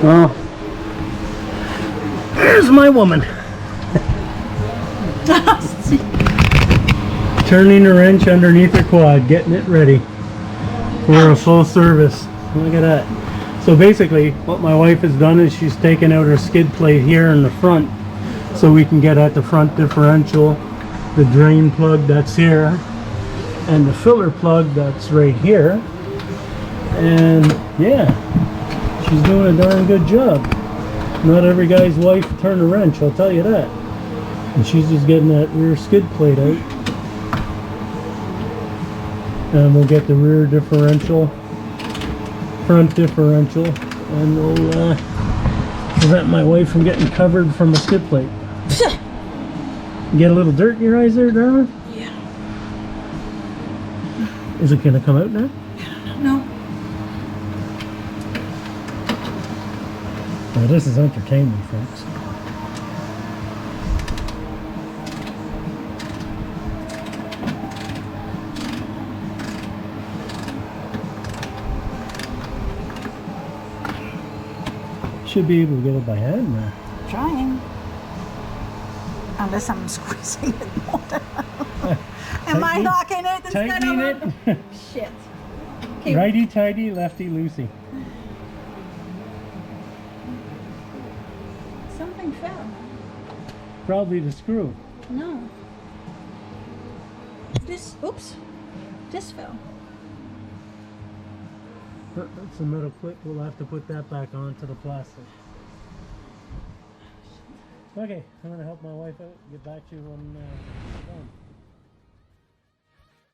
Well, there's my woman. Turning the wrench underneath her quad, getting it ready for a full service. Look at that. So basically, what my wife has done is she's taken out her skid plate here in the front so we can get at the front differential, the drain plug that's here, and the filler plug that's right here. And yeah, she's doing a darn good job. Not every guy's wife turn a wrench, I'll tell you that. And she's just getting that rear skid plate out. And we'll get the rear differential, front differential, and we'll prevent my wife from getting covered from a skid plate. Get a little dirt in your eyes there, darling? Yeah. Is it going to come out now? No. Well, this is entertainment, folks. Should be able to get it by hand now. Trying. Unless I'm squeezing it more. Am I knocking it instead Tightening of Shit. Okay. Righty tighty, lefty loosey. Something fell. Probably the screw. No. This, oops. This fell. That's a metal clip. We'll have to put that back onto the plastic. Okay, I'm going to help my wife out. Get back to you when it's done.